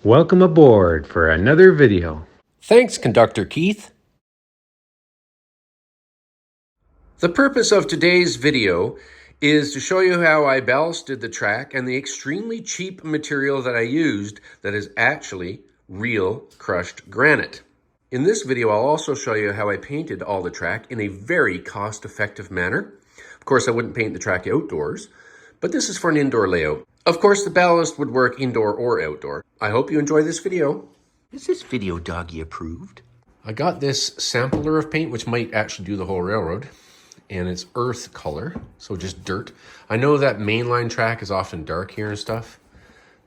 Welcome aboard for another video. Thanks, Conductor Keith. The purpose of today's video is to show you how I ballasted the track and the extremely cheap material that I used that is actually real crushed granite. In this video, I'll also show you how I painted all the track in a very cost-effective manner. Of course, I wouldn't paint the track outdoors, but this is for an indoor layout. Of course, the ballast would work indoor or outdoor. I hope you enjoy this video. Is this video doggy approved? I got this sampler of paint, which might actually do the whole railroad, and it's earth color, so just dirt. I know that mainline track is often dark here and stuff,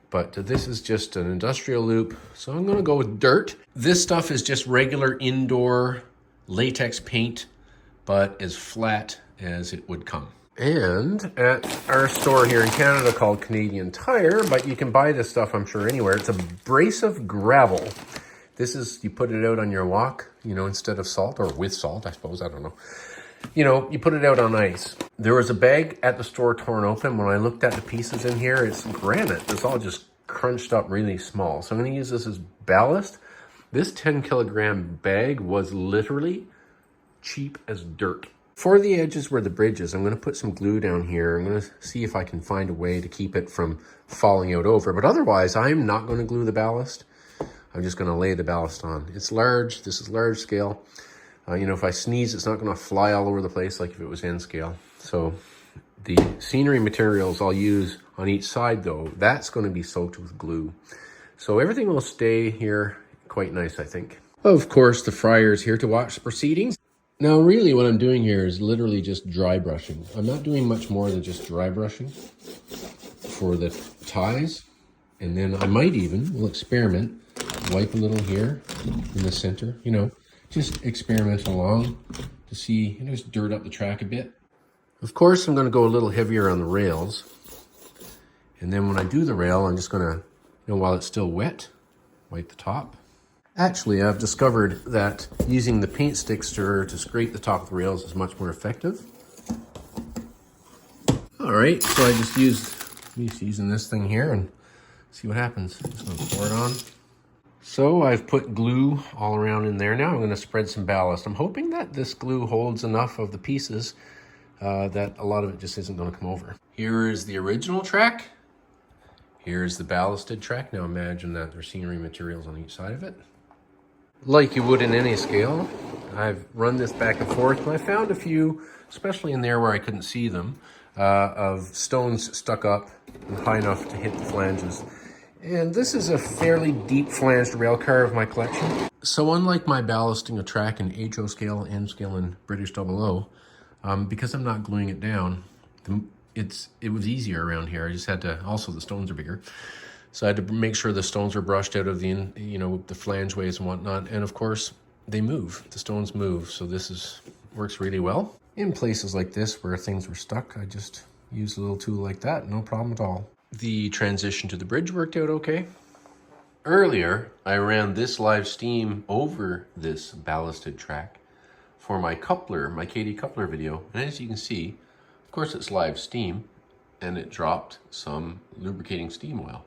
but this is just an industrial loop, so I'm gonna go with dirt. This stuff is just regular indoor latex paint, but as flat as it would come. And at our store here in Canada called Canadian Tire, but you can buy this stuff, I'm sure, anywhere. It's abrasive gravel. This is, you put it out on your walk, you know, instead of salt, or with salt, I suppose, I don't know. You know, you put it out on ice. There was a bag at the store torn open. When I looked at the pieces in here, it's granite. It's all just crunched up really small. So I'm gonna use this as ballast. This 10-kilogram bag was literally cheap as dirt. For the edges where the bridge is, I'm gonna put some glue down here. I'm gonna see if I can find a way to keep it from falling out over. But otherwise, I'm not gonna glue the ballast. I'm just gonna lay the ballast on. It's large, this is large scale. You know, if I sneeze, it's not gonna fly all over the place like if it was N scale. So the scenery materials I'll use on each side though, that's gonna be soaked with glue. So everything will stay here quite nice, I think. Of course, the fryer is here to watch the proceedings. Now, really what I'm doing here is literally just dry brushing. I'm not doing much more than just dry brushing for the ties. And then I might even, we'll experiment, wipe a little here in the center, you know, just experiment along to see, you know, just dirt up the track a bit. Of course, I'm gonna go a little heavier on the rails. And then when I do the rail, I'm just gonna, you know, while it's still wet, wipe the top. Actually, I've discovered that using the paint stick stirrer to scrape the top of the rails is much more effective. All right, so I just using this thing here and see what happens. Just gonna pour it on. So I've put glue all around in there. Now I'm gonna spread some ballast. I'm hoping that this glue holds enough of the pieces that a lot of it just isn't gonna come over. Here is the original track. Here's the ballasted track. Now imagine that there's scenery materials on each side of it. Like you would in any scale, I've run this back and forth, and I found a few, especially in there where I couldn't see them, of stones stuck up and high enough to hit the flanges. And this is a fairly deep flanged rail car of my collection. So unlike my ballasting a track in HO scale, N scale, and British 00, because I'm not gluing it down, it was easier around here. I just had to, also the stones are bigger. So I had to make sure the stones were brushed out of the, you know, the flangeways and whatnot. And of course, they move. The stones move. So this works really well. In places like this where things were stuck, I just used a little tool like that. No problem at all. The transition to the bridge worked out okay. Earlier, I ran this live steam over this ballasted track for my coupler, my Katie coupler video. And as you can see, of course it's live steam, and it dropped some lubricating steam oil.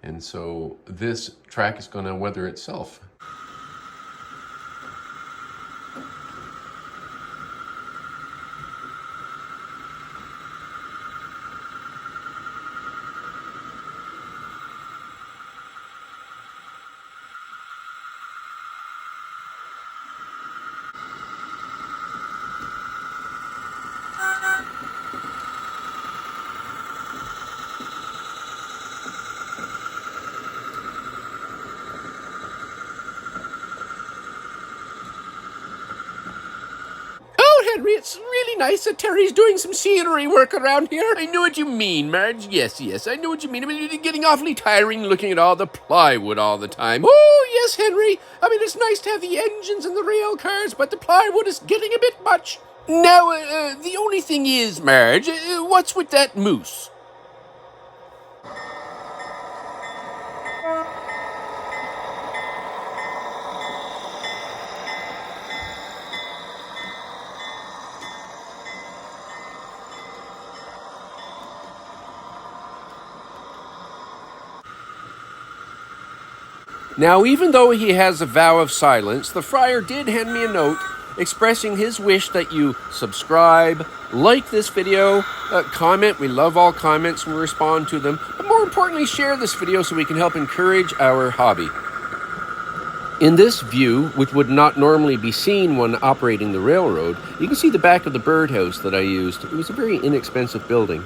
And so this track is going to weather itself. Henry, it's really nice that Terry's doing some scenery work around here. I know what you mean, Marge. Yes, I know what you mean. I mean, it's getting awfully tiring looking at all the plywood all the time. Oh, yes, Henry. I mean, it's nice to have the engines and the rail cars, but the plywood is getting a bit much. Now, the only thing is, Marge, what's with that moose? Now, even though he has a vow of silence, the friar did hand me a note expressing his wish that you subscribe, like this video, comment. We love all comments and we respond to them. But more importantly, share this video so we can help encourage our hobby. In this view, which would not normally be seen when operating the railroad, you can see the back of the birdhouse that I used. It was a very inexpensive building.